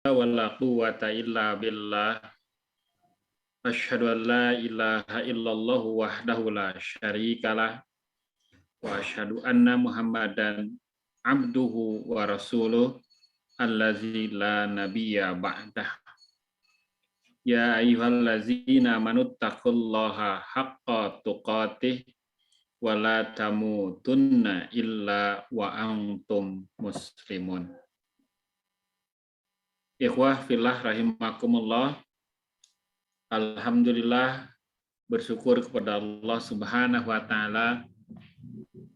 wala quwwata illa billah. Asyhadu an la ilaha illallah wahdahu la syarikalah wa asyhadu anna Muhammadan abduhu wa rasuluh allazi la nabiyya ba'dah. Ya ayyuhallazina amanuttaqullaha haqqa tuqatih wa la tamutunna illa wa antum muslimun. Ikhwah fillah rahimakumullah. Alhamdulillah, bersyukur kepada Allah Subhanahu wa taala,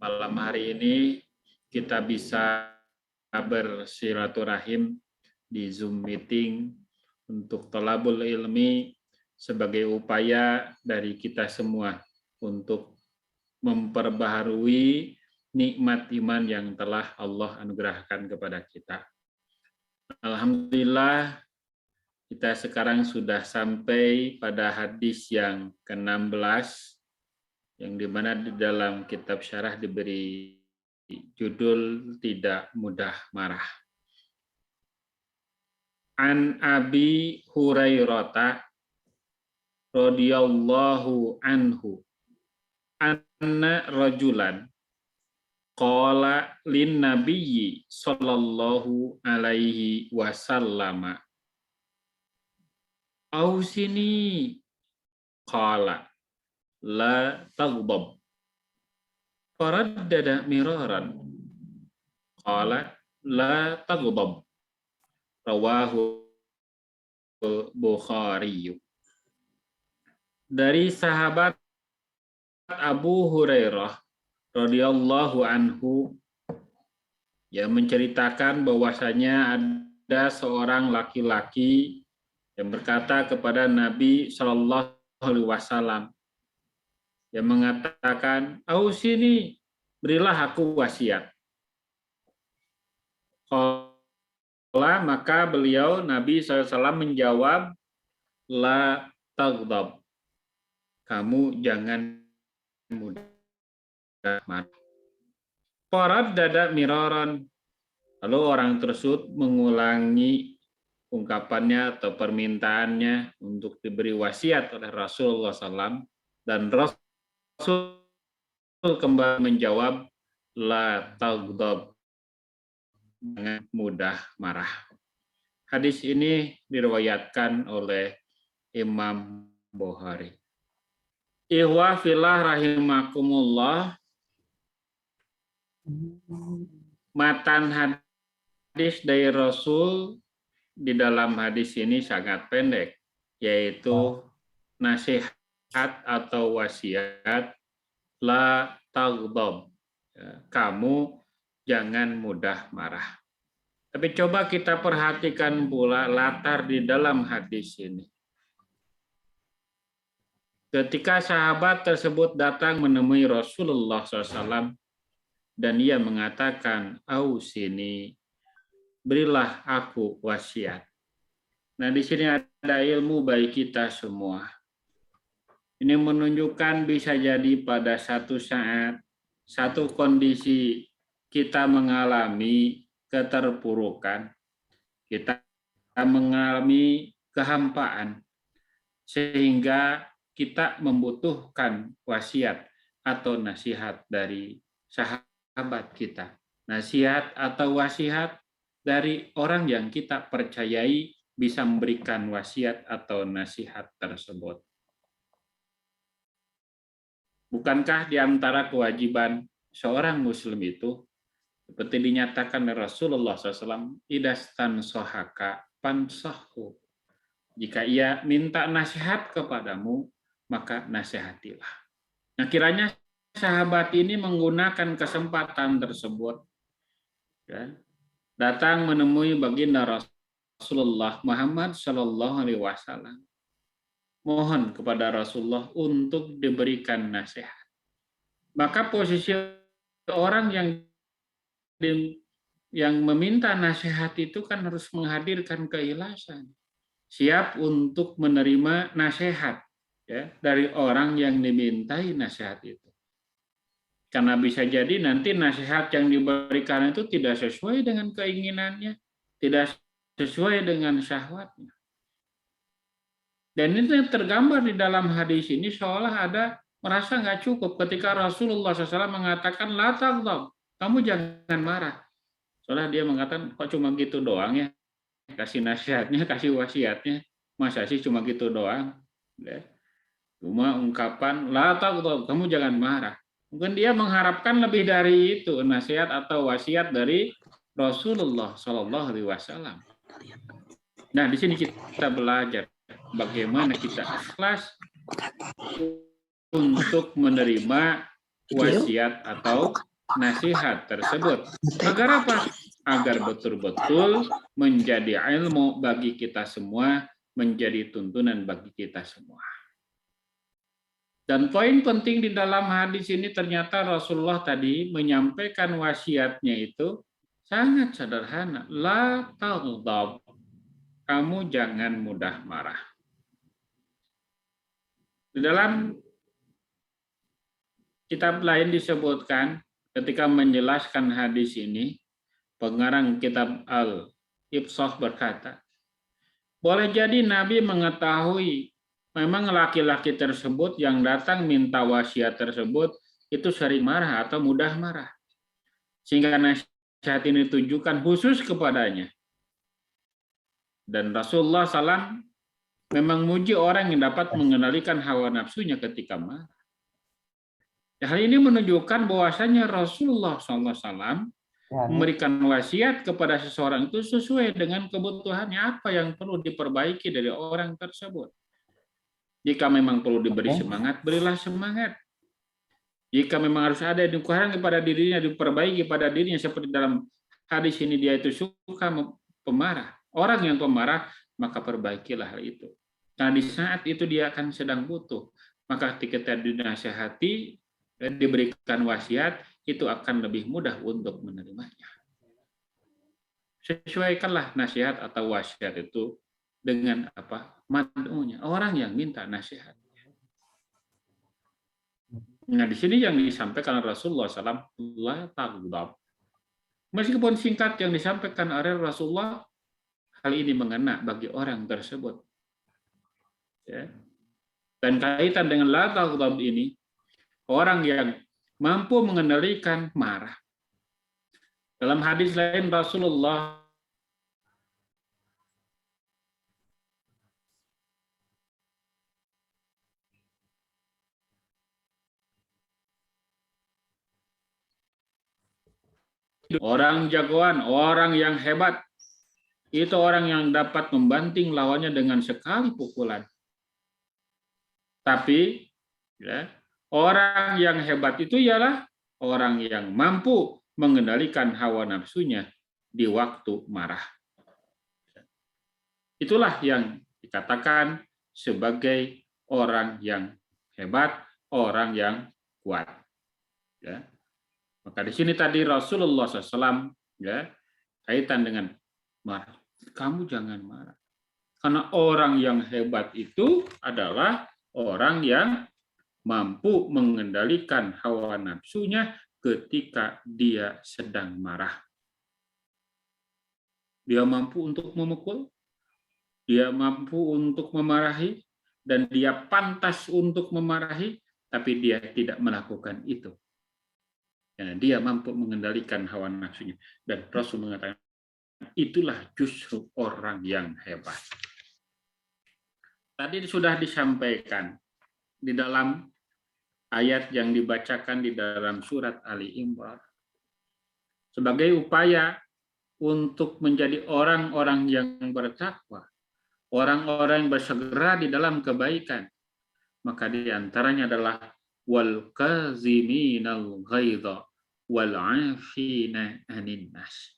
malam hari ini kita bisa bersilaturahim di Zoom meeting untuk thalabul ilmi sebagai upaya dari kita semua untuk memperbaharui nikmat iman yang telah Allah anugerahkan kepada kita. Alhamdulillah, kita sekarang sudah sampai pada hadis yang ke-16, yang dimana di dalam kitab syarah diberi judul Tidak Mudah Marah. An Abi Hurairah radhiyallahu anhu anna rajulan qala lin nabiyyi sallallahu alaihi wasallam ausini qala la taghdab faraddada miraran qala la taghdab rawahu Bukhari. Dari sahabat Abu Hurairah radhiyallahu anhu yang menceritakan bahwasanya ada seorang laki-laki yang berkata kepada Nabi Shallallahu Alaihi Wasallam yang mengatakan, "Ausini, berilah aku wasiat." Maka beliau Nabi SAW menjawab, "La taghdab." Kamu jangan mudah marah. Farad dada miraran. Lalu orang tersebut mengulangi ungkapannya atau permintaannya untuk diberi wasiat oleh Rasulullah SAW, dan Rasul kembali menjawab, la taghdab, jangan mudah marah. Hadis ini diriwayatkan oleh Imam Bukhari. Ikhwah fillah rahimakumullah, matan hadis dari Rasul di dalam hadis ini sangat pendek, yaitu nasihat atau wasiat, la taghdab, kamu jangan mudah marah. Tapi coba kita perhatikan pula latar di dalam hadis ini. Ketika sahabat tersebut datang menemui Rasulullah SAW dan ia mengatakan, "Ausini, berilah aku wasiat." Nah, di sini ada ilmu bagi kita semua. Ini menunjukkan bisa jadi pada satu saat, satu kondisi kita mengalami keterpurukan, kita mengalami kehampaan, sehingga kita membutuhkan wasiat atau nasihat dari sahabat kita. Nasihat atau wasiat dari orang yang kita percayai bisa memberikan wasiat atau nasihat tersebut. Bukankah di antara kewajiban seorang muslim itu, seperti dinyatakan oleh Rasulullah SAW, idastan sohaka pansahu. Jika ia minta nasihat kepadamu, maka nasihatilah. Nah, kiranya sahabat ini menggunakan kesempatan tersebut, ya, datang menemui baginda Rasulullah Muhammad Shallallahu Alaihi Wasallam, mohon kepada Rasulullah untuk diberikan nasihat. Maka posisi orang yang meminta nasihat itu kan harus menghadirkan keikhlasan, siap untuk menerima nasihat, ya, dari orang yang dimintai nasihat itu. Karena bisa jadi nanti nasihat yang diberikan itu tidak sesuai dengan keinginannya, tidak sesuai dengan syahwatnya. Dan itu yang tergambar di dalam hadis ini seolah ada merasa nggak cukup ketika Rasulullah SAW mengatakan la taghdab, kamu jangan marah. Soalnya dia mengatakan kok cuma gitu doang ya, kasih nasihatnya, kasih wasiatnya, masa sih cuma gitu doang? Cuma ungkapan la taghdab, kamu jangan marah. Mungkin dia mengharapkan lebih dari itu, nasihat atau wasiat dari Rasulullah SAW. Nah, di sini kita belajar bagaimana kita ikhlas untuk menerima wasiat atau nasihat tersebut. Agar apa? Agar betul-betul menjadi ilmu bagi kita semua, menjadi tuntunan bagi kita semua. Dan poin penting di dalam hadis ini ternyata Rasulullah tadi menyampaikan wasiatnya itu sangat sederhana. La taghdab. Kamu jangan mudah marah. Di dalam kitab lain disebutkan ketika menjelaskan hadis ini, pengarang kitab Al-Ibsah berkata, boleh jadi Nabi mengetahui memang laki-laki tersebut yang datang minta wasiat tersebut itu sering marah atau mudah marah. Sehingga nasihat ini ditujukan khusus kepadanya. Dan Rasulullah SAW memang muji orang yang dapat mengendalikan hawa nafsunya ketika marah. Hal ini menunjukkan bahwasanya Rasulullah SAW memberikan wasiat kepada seseorang itu sesuai dengan kebutuhannya, apa yang perlu diperbaiki dari orang tersebut. Jika memang perlu diberi semangat, berilah semangat. Jika memang harus ada yang dikurangi pada dirinya, diperbaiki pada dirinya, seperti dalam hadis ini dia itu suka pemarah. Orang yang pemarah, maka perbaikilah hal itu. Nah, di saat itu dia akan sedang butuh. Maka ketika dinasihati, diberikan wasiat, itu akan lebih mudah untuk menerimanya. Sesuaikanlah nasihat atau wasiat itu dengan apa? Mad'unya, orang yang minta nasihat. Nah, di sini yang disampaikan Rasulullah SAW, la taghdab. Meskipun singkat yang disampaikan oleh Rasulullah, hal ini mengena bagi orang tersebut. Ya. Dan kaitan dengan la taghdab ini, orang yang mampu mengendalikan marah. Dalam hadis lain Rasulullah orang jagoan, orang yang hebat, itu orang yang dapat membanting lawannya dengan sekali pukulan. Tapi ya, orang yang hebat itu ialah orang yang mampu mengendalikan hawa nafsunya di waktu marah. Itulah yang dikatakan sebagai orang yang hebat, orang yang kuat. Ya. Maka di sini tadi Rasulullah SAW ya, kaitan dengan marah. Kamu jangan marah. Karena orang yang hebat itu adalah orang yang mampu mengendalikan hawa nafsunya ketika dia sedang marah. Dia mampu untuk memukul, dia mampu untuk memarahi, dan dia pantas untuk memarahi, tapi dia tidak melakukan itu. Karena dia mampu mengendalikan hawa nafsunya. Dan Rasul mengatakan, itulah justru orang yang hebat. Tadi sudah disampaikan di dalam ayat yang dibacakan di dalam surat Ali Imran. Sebagai upaya untuk menjadi orang-orang yang bertakwa, orang-orang yang bersegera di dalam kebaikan, maka di antaranya adalah wal kaziminal ghaidha wal 'afina 'anil nas.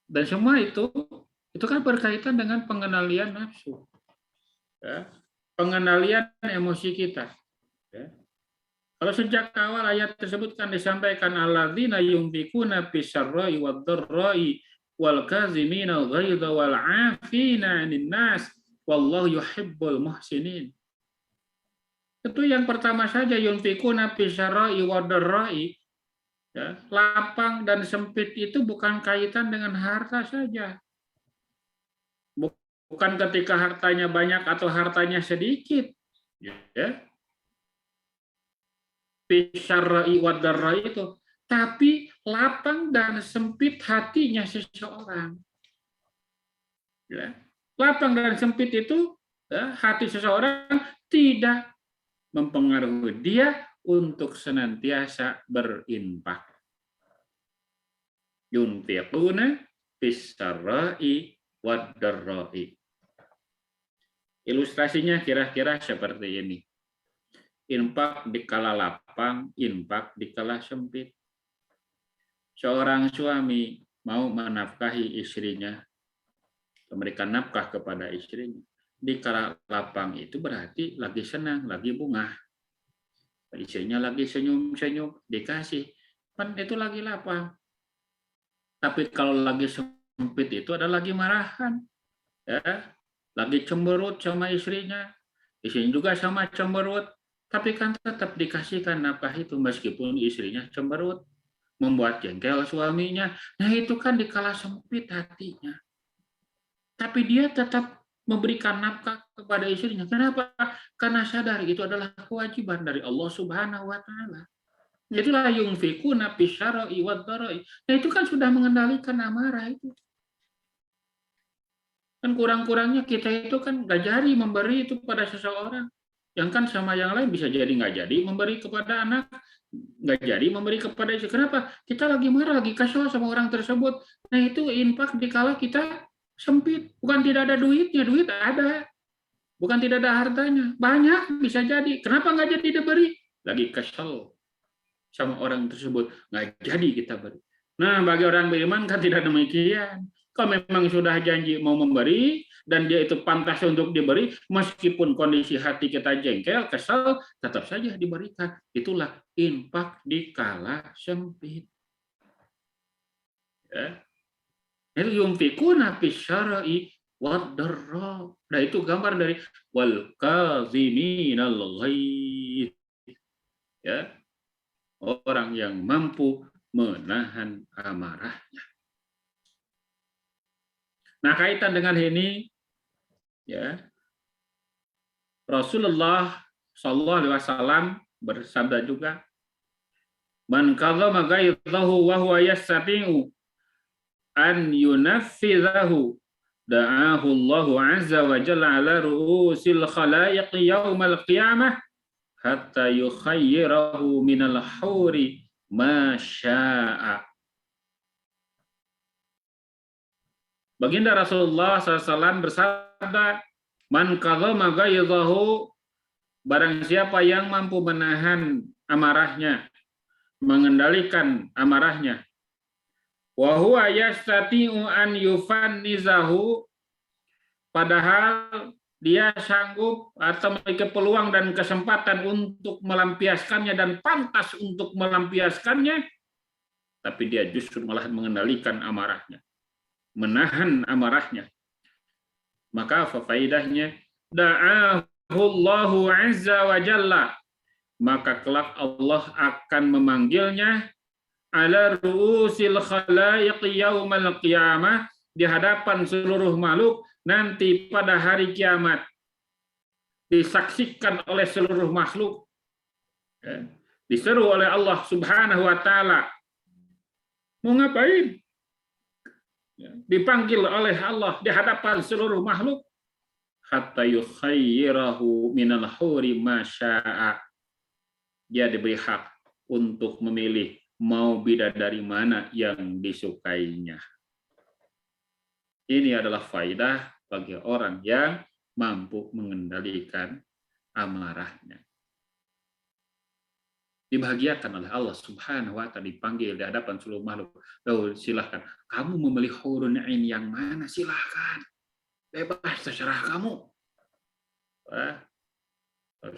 Dan semua itu kan berkaitan dengan pengendalian nafsu. Ya, pengendalian emosi kita. Ya. Kalau sejak awal ayat tersebut kan disampaikan alladzina yunfikuna fis-syarra'i wad-dharra'i wal kazimina al-ghaidha wal 'afina 'anil nas wallahu yuhibbul muhsinin. Itu yang pertama saja yunfikuna fis-syarra'i wad-dharra'i. Ya, lapang dan sempit itu bukan kaitan dengan harta saja. Bukan ketika hartanya banyak atau hartanya sedikit. Ya. Bisyarra'i wadarra'i itu. Tapi lapang dan sempit hatinya seseorang. Ya. Lapang dan sempit itu, ya, hati seseorang tidak mempengaruhi dia untuk senantiasa berinfak. Yunfiquna fis-sarra'i wad-dharra'i. Ilustrasinya kira-kira seperti ini. Infak di kala lapang, infak di kala sempit. Seorang suami mau menafkahi istrinya, memberikan nafkah kepada istrinya. Di kala lapang itu berarti lagi senang, lagi bunga. Istrinya lagi senyum-senyum, dikasih. Kan itu lagi lapang. Tapi kalau lagi sempit itu ada lagi marahan. Ya, lagi cemberut sama istrinya. Istrinya juga sama cemberut. Tapi kan tetap dikasihkan nafkah itu meskipun istrinya cemberut. Membuat jengkel suaminya. Nah itu kan dikala sempit hatinya. Tapi dia tetap memberikan nafkah kepada istrinya. Kenapa? Karena sadar itu adalah kewajiban dari Allah Subhanahu wa taala. Itulah yunfikuna bisyarra'i wad-dharra'i. Nah itu kan sudah mengendalikan amarah itu. Kan kurang-kurangnya kita itu kan nggak jadi memberi itu pada seseorang. Yang kan sama yang lain bisa jadi nggak jadi memberi kepada anak, nggak jadi memberi kepada istri. Kenapa? Kita lagi marah, lagi kesal sama orang tersebut. Nah itu infak dikala kita sempit. Bukan tidak ada duitnya, duit ada. Bukan tidak ada hartanya, banyak bisa jadi. Kenapa nggak jadi diberi? Lagi kesal sama orang tersebut, nggak jadi kita beri. Nah, bagi orang beriman kan tidak demikian. Kalau memang sudah janji mau memberi, dan dia itu pantas untuk diberi, meskipun kondisi hati kita jengkel, kesal, tetap saja diberikan. Itulah infak di kala sempit. Ya. Itu yunfikuna fisyara'i wad-dharra. Nah, itu gambar dari wal kaziminal ghaidh. Ya, orang yang mampu menahan amarahnya. Nah, kaitan dengan ini, ya, Rasulullah Shallallahu Alaihi Wasallam bersabda juga, "Man kadzama ghaidhahu wa huwa yastati'u an yunaffidhahu, da'ahu Allahu azza wa jalla ala ru'usil khalaiq yaumal qiyamah hatta yukhayyirahu minal huri ma syaa." Baginda Rasulullah SAW bersabda, "Man kadzama ghaidhahu," barang siapa yang mampu menahan amarahnya, mengendalikan amarahnya, wa huwa yastati'u an yufannizahu, padahal dia sanggup atau memiliki peluang dan kesempatan untuk melampiaskannya dan pantas untuk melampiaskannya, tapi dia justru malah mengendalikan amarahnya, menahan amarahnya. Maka faidahnya, da'ahullahu azza wa jalla, maka kelak Allah akan memanggilnya ala ru'usil khalaiq yaumal qiyamah, di hadapan seluruh makhluk nanti pada hari kiamat, disaksikan oleh seluruh makhluk, ya, diseru oleh Allah Subhanahu wa taala, mau ngapain? Ya, dipanggil oleh Allah di hadapan seluruh makhluk, hatta yukhayyirahu minal huri ma syaa, dia diberi hak untuk memilih mau bidadari mana yang disukainya. Ini adalah faidah bagi orang yang mampu mengendalikan amarahnya. Dibahagiakan oleh Allah Subhanahu wa taala, dipanggil di hadapan seluruh makhluk. Oh, silahkan, kamu memilih hurun 'ain yang mana? Silahkan. Bebas, terserah kamu.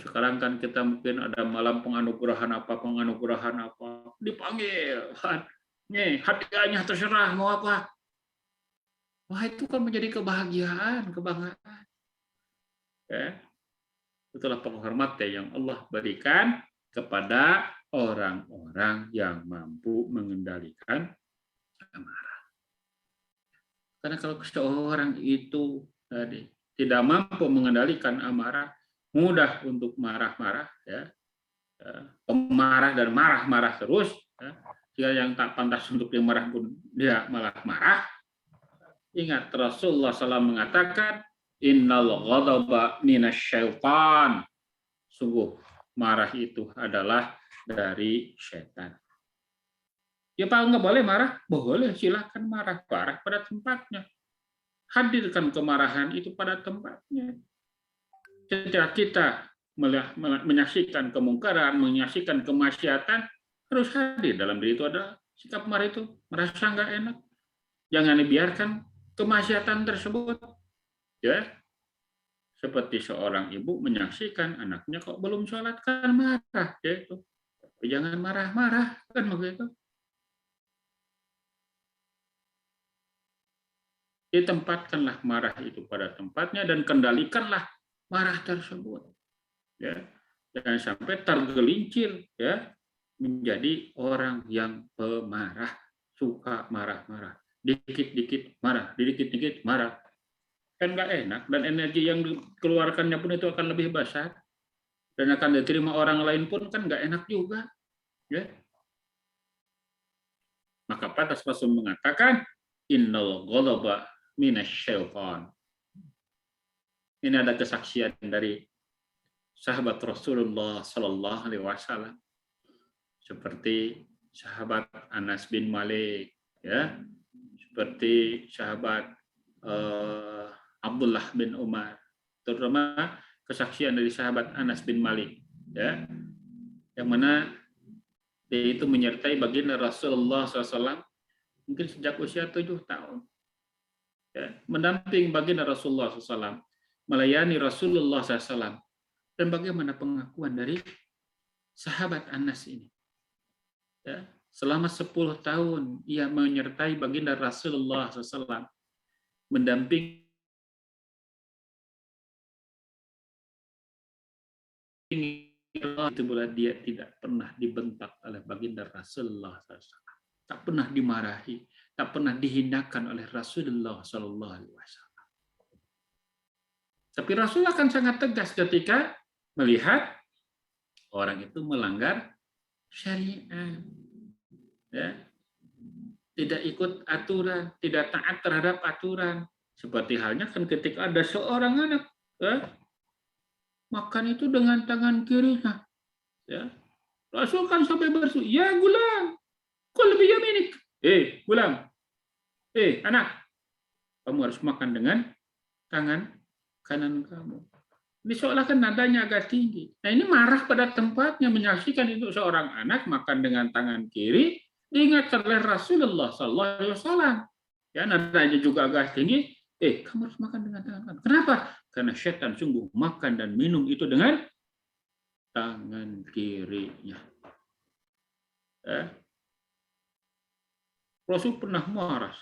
Sekarang kan kita mungkin ada malam penganugerahan apa, dipanggil. Nih, hadiahnya terserah mau apa. Wah, itu kan menjadi kebahagiaan, kebanggaan. Ya. Itulah penghormatan yang Allah berikan kepada orang-orang yang mampu mengendalikan amarah. Karena kalau seseorang itu tadi tidak mampu mengendalikan amarah, mudah untuk marah-marah, ya, pemarah dan marah-marah terus, ya. Jika yang tak pantas untuk dimarah pun dia malah marah. Ingat Rasulullah SAW mengatakan, Innal ghadaba minasyaitan. Sungguh marah itu adalah dari setan. Ya Pak, nggak boleh marah? Boleh, silakan marah. Marah pada tempatnya. Hadirkan kemarahan itu pada tempatnya. Ketika kita menyaksikan kemungkaran, menyaksikan kemaksiatan, harus hadir dalam diri itu ada sikap marah itu. Merasa nggak enak. Jangan dibiarkan kemaksiatan tersebut. Ya, seperti seorang ibu menyaksikan anaknya kok belum sholat, kan marah. Ya, itu. Jangan marah-marah, kan begitu. Ditempatkanlah marah itu pada tempatnya dan kendalikanlah marah tersebut. Ya, jangan sampai tergelincir, ya, menjadi orang yang pemarah, suka marah-marah, dikit-dikit marah, dikit-dikit marah, kan nggak enak, dan energi yang dikeluarkannya pun itu akan lebih besar dan akan diterima orang lain pun kan nggak enak juga, ya. Maka pantas Rasul mengatakan, Innal ghadaba minasyaitan. Ini ada kesaksian dari sahabat Rasulullah Sallallahu Alaihi Wasallam, seperti sahabat Anas bin Malik, ya, seperti sahabat Abdullah bin Umar, terutama kesaksian dari sahabat Anas bin Malik, ya, yang mana dia itu menyertai baginda Rasulullah SAW mungkin sejak usia 7 tahun, ya, mendamping baginda Rasulullah SAW, melayani Rasulullah SAW. Dan bagaimana pengakuan dari sahabat Anas ini, ya, selama 10 tahun ia menyertai baginda Rasulullah SAW, mendampingi itu pula dia tidak pernah dibentak oleh baginda Rasulullah SAW, tak pernah dimarahi, tak pernah dihinakan oleh Rasulullah SAW. Tapi Rasul akan sangat tegas ketika melihat orang itu melanggar syariat, ya, tidak ikut aturan, tidak taat terhadap aturan. Seperti halnya kan ketika ada seorang anak, ya, makan itu dengan tangan kirinya, ya, Rasul kan sampai bersu, ya gulam, kul biyaminik, gulam, anak, kamu harus makan dengan tangan kanan kamu. Ini seolah kan nadanya agak tinggi. Nah, ini marah pada tempatnya, menyaksikan itu seorang anak makan dengan tangan kiri, diingatkan oleh Rasulullah SAW. Ya, nadanya juga agak tinggi. Kamu harus makan dengan tangan kanan. Kenapa? Karena setan sungguh makan dan minum itu dengan tangan kirinya. Ya. Rasul pernah marah.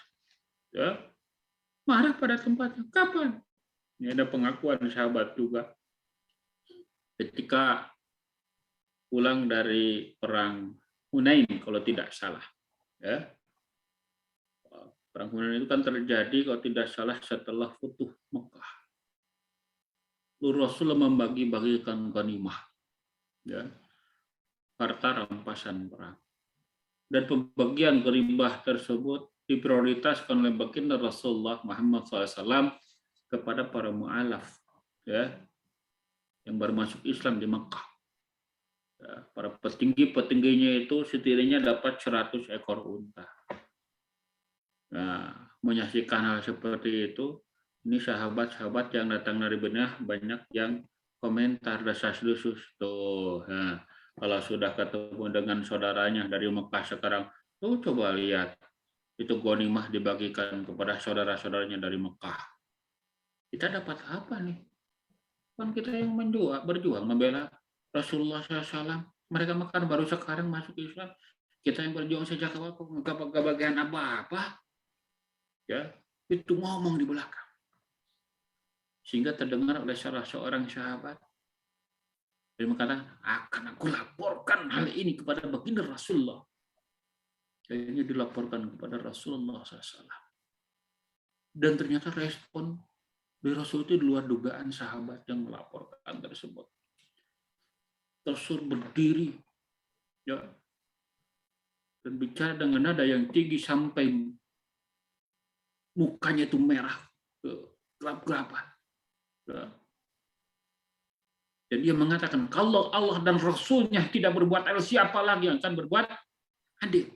Ya. Marah pada tempatnya. Kapan? Ini ada pengakuan sahabat juga. Ketika pulang dari perang Hunain, kalau tidak salah, ya, perang Hunain itu kan terjadi kalau tidak salah setelah Futuh Mekah. Lalu Rasulullah membagi-bagikan ghanimah, ya, harta rampasan perang, dan pembagian ghanimah tersebut diprioritaskan oleh baginda Rasulullah Muhammad SAW kepada para mu'alaf, ya, yang baru masuk Islam di Mekah. Ya, para petinggi-petingginya itu setidaknya dapat 100 ekor unta. Nah, menyaksikan hal seperti itu, ini sahabat-sahabat yang datang dari Madinah banyak yang komentar desas-desus tuh. Nah, kalau sudah ketemu dengan saudaranya dari Mekah sekarang, tuh coba lihat itu ghanimah dibagikan kepada saudara-saudaranya dari Mekah. Kita dapat apa nih? Kan kita yang berjuang membela Rasulullah SAW. Mereka makan baru sekarang masuk Islam. Kita yang berjuang sejak awal nggak bagian apa-apa. Ya, itu ngomong di belakang. Sehingga terdengar oleh salah seorang sahabat. Dia berkata, akan aku laporkan hal ini kepada baginda Rasulullah. Akhirnya dilaporkan kepada Rasulullah SAW. Dan ternyata respon dari Rasul itu di luar dugaan sahabat yang melaporkan tersebut. Rasul berdiri, ya, dan bicara dengan nada yang tinggi sampai mukanya itu merah, gelap-gelapan. Ya. Dan dia mengatakan, kalau Allah dan Rasulnya tidak berbuat adil, siapa lagi yang akan berbuat adil?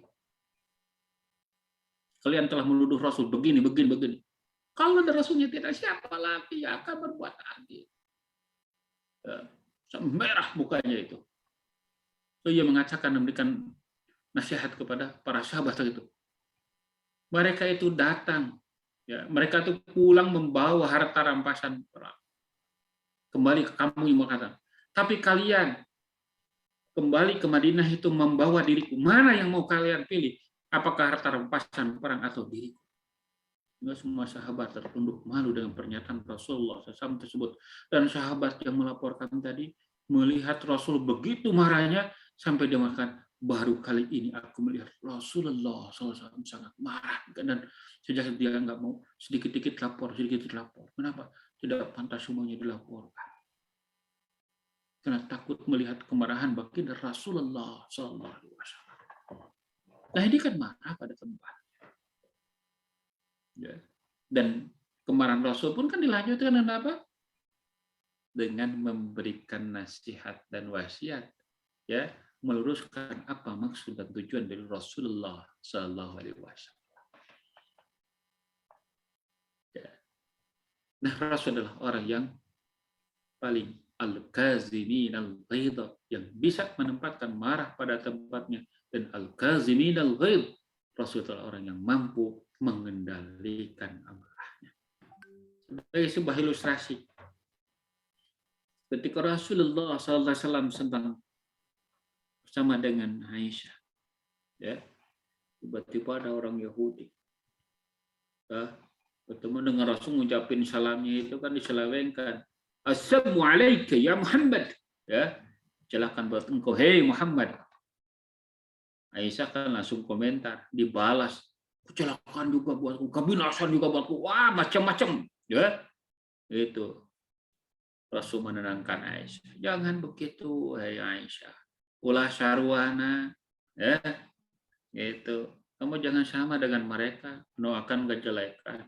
Kalian telah menuduh Rasul begini, begini, begini. Kalau ada Rasulnya tidak, siapa lagi yang akan berbuat adil? Ya. Merah mukanya itu. So, ia mengatakan, memberikan nasihat kepada para sahabat itu. Mereka itu datang, ya, mereka itu pulang membawa harta rampasan perang. Kembali ke kamu yang mengatakan, tapi kalian kembali ke Madinah itu membawa diriku. Mana yang mau kalian pilih? Apakah harta rampasan perang atau diriku? Semua sahabat tertunduk malu dengan pernyataan Rasulullah SAW tersebut. Dan sahabat yang melaporkan tadi melihat Rasul begitu marahnya sampai dia mengatakan, baru kali ini aku melihat Rasulullah SAW sangat marah. Dan sejak dia nggak mau sedikit-sedikit lapor, sedikit-sedikit lapor. Kenapa? Tidak pantas semuanya dilaporkan. Karena takut melihat kemarahan baginda Rasulullah SAW. Nah ini kan marah pada tempat. Ya. Dan kemarahan Rasul pun kan dilanjutkan dengan apa? Dengan memberikan nasihat dan wasiat, ya, meluruskan apa maksud dan tujuan dari Rasulullah Sallallahu Alaihi Wasallam. Ya. Nah, Rasul adalah orang yang paling al-kazimin al-ghaidha, yang bisa menempatkan marah pada tempatnya, dan al-kazimin al-ghaidh, Rasul adalah orang yang mampu mengendalikan amarahnya. Sebagai sebuah ilustrasi, ketika Rasulullah SAW sedang bersama dengan Aisyah, ya, tiba-tiba ada orang Yahudi, ya, bertemu dengan Rasul, ngucapin salamnya itu kan diselewengkan, Assalamu alayka ya Muhammad, ya, silakan buat engkau, hei Muhammad. Aisyah kan langsung komentar, dibalas, kecelakaan juga buatku, kebinasan juga buatku, wah macam-macam, ya. Itu Rasul menenangkan Aisyah, jangan begitu, hei Aisyah, ulah sarwana, ya, itu kamu jangan sama dengan mereka, mendoakan kejelekan,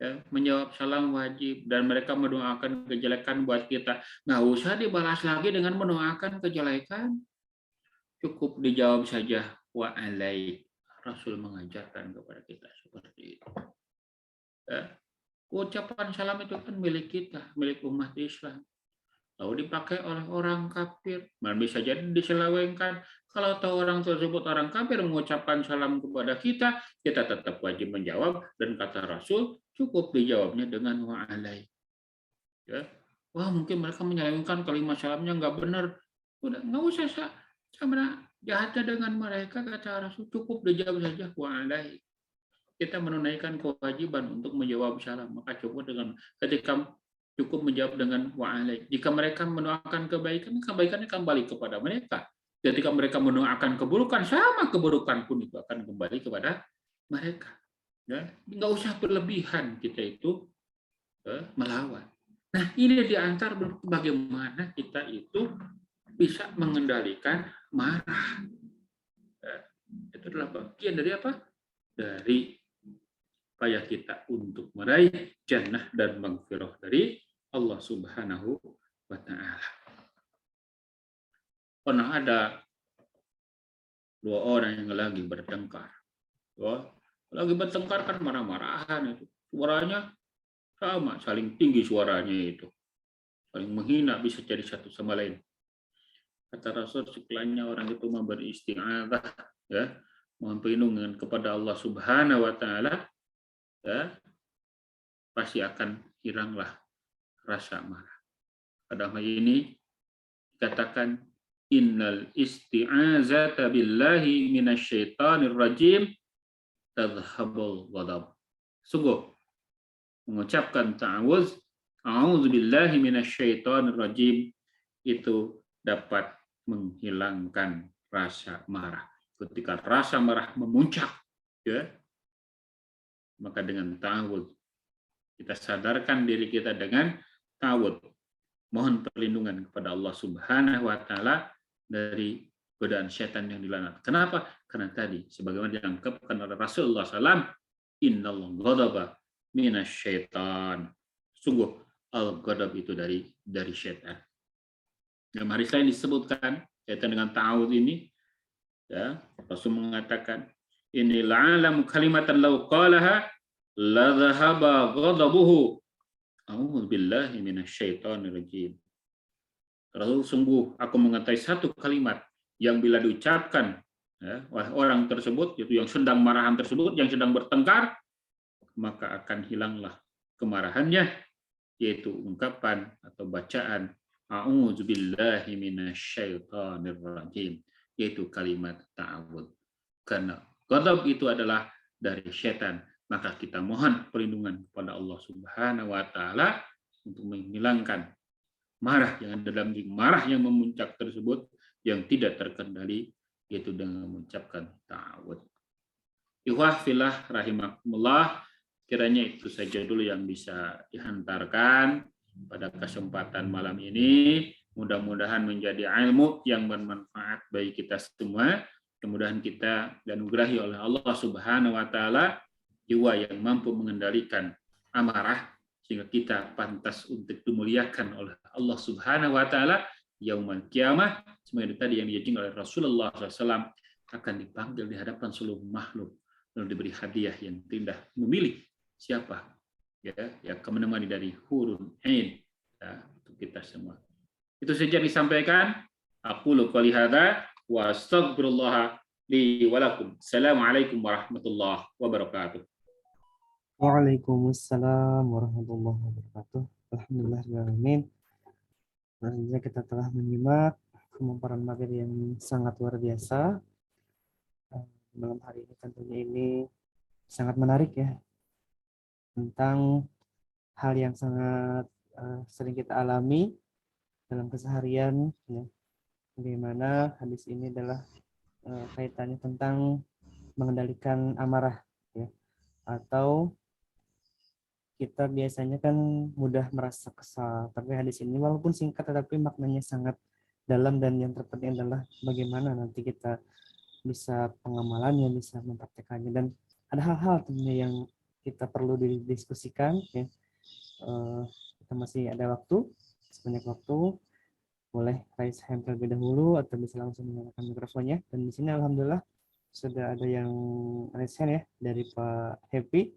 ya, menjawab salam wajib, dan mereka mendoakan kejelekan buat kita, nggak usah dibalas lagi dengan mendoakan kejelekan, cukup dijawab saja wa alaik. Rasul mengajarkan kepada kita seperti itu. Ya. Ucapan salam itu kan milik kita, milik umat Islam. Lalu dipakai oleh orang kafir, dan bisa jadi diselewengkan. Kalau tahu orang tersebut orang kafir mengucapkan salam kepada kita, kita tetap wajib menjawab, dan kata Rasul cukup dijawabnya dengan wa alaik. Ya. Wah, mungkin mereka menyelewengkan kalimat salamnya nggak benar. Udah, nggak usah sama jahatnya dengan mereka, kata Rasul, cukup dijawab saja wa alaik. Kita menunaikan kewajiban untuk menjawab salam, maka cukup dengan ketika cukup menjawab dengan wa alaik. Jika mereka mendoakan kebaikan, kebaikannya kembali kepada mereka. Ketika mereka mendoakan keburukan, sama keburukan pun itu akan kembali kepada mereka. Ya, nggak usah berlebihan kita itu melawan. Nah, ini diantar bagaimana kita itu bisa mengendalikan marah. Itu adalah bagian dari apa? Dari upaya kita untuk meraih jannah dan maghfirah dari Allah Subhanahu wa Ta'ala. Pernah ada dua orang yang lagi bertengkar. Lagi bertengkar kan marah-marahan itu. Suaranya sama, saling tinggi suaranya itu. Saling menghina, bisa jadi satu sama lain. Kata Rasul, sekiranya orang itu memberi isti'adzah, ya, mohon perlindungan kepada Allah Subhanahu wa Ta'ala, ya, pasti akan hilanglah rasa marah. Pada hal ini dikatakan innal isti'azata billahi minasyaitonir rajim tadhhabul ghadab. Sungguh mengucapkan ta'awuz, a'udzubillahi minasyaitonir rajim, itu dapat menghilangkan rasa marah. Ketika rasa marah memuncak, ya, maka dengan ta'awudz kita sadarkan diri kita dengan ta'awudz, mohon perlindungan kepada Allah Subhanahu wa taala dari godaan setan yang dilaknat. Kenapa? Karena tadi sebagaimana diungkapkan oleh Rasulullah SAW, innallahu ghadaba minasyaitan. Sungguh al-ghadab itu dari setan. Dalam hadis lain disebutkan kaitan dengan ta'awudz ini, ya, Rasul mengatakan, innal alamu kalimatan law qalaha la dhahaba ghadabuhu. A'udzu billahi minasyaitonir rajim. Rasul, sungguh aku mengetahui satu kalimat yang bila diucapkan, ya, oleh orang tersebut, yaitu yang sedang marahan tersebut, yang sedang bertengkar, maka akan hilanglah kemarahannya, yaitu ungkapan atau bacaan a'udzu billahi minasyaitonir rajim, yaitu kalimat ta'awudz. Karena ghadab itu adalah dari setan, maka kita mohon perlindungan kepada Allah Subhanahu wa taala untuk menghilangkan marah yang ada dalam diri, marah yang memuncak tersebut yang tidak terkendali, yaitu dengan mengucapkan ta'awudz. Ikhwah fillah rahimakumullah, kiranya itu saja dulu yang bisa dihantarkan pada kesempatan malam ini. Mudah-mudahan menjadi ilmu yang bermanfaat bagi kita semua. Kemudahan kita dianugerahi oleh Allah Subhanahu wa taala jiwa yang mampu mengendalikan amarah sehingga kita pantas untuk dimuliakan oleh Allah Subhanahu wa taala yaumul qiyamah, seperti tadi yang dijanjikan oleh Rasulullah SAW, akan dipanggil di hadapan seluruh makhluk lalu diberi hadiah yang indah, memilih siapa, ya, yang akan menemani dari hurun ain, ya, untuk kita semua. Itu saja yang disampaikan. Aqulu qouli hadza wa astaghfirullah li wa lakum. Assalamualaikum warahmatullahi wabarakatuh. Waalaikumsalam warahmatullahi wabarakatuh. Alhamdulillahirrahmanirrahim. Selanjutnya kita telah menyimak pemaparan materi yang sangat luar biasa. Malam hari ini tentunya ini sangat menarik ya, tentang hal yang sangat sering kita alami dalam keseharian, ya. Bagaimana hadis ini adalah kaitannya tentang mengendalikan amarah, ya. Atau kita biasanya kan mudah merasa kesal, tapi hadis ini walaupun singkat tetapi maknanya sangat dalam, dan yang terpenting adalah bagaimana nanti kita bisa pengamalannya, bisa mempraktekannya, dan ada hal-hal tentunya yang kita perlu didiskusikan, ya. Kita masih ada waktu, sebanyak waktu, boleh raise hand terlebih dahulu atau bisa langsung menggunakan mikrofonnya. Dan di sini alhamdulillah sudah ada yang raise hand ya, dari Pak Happy.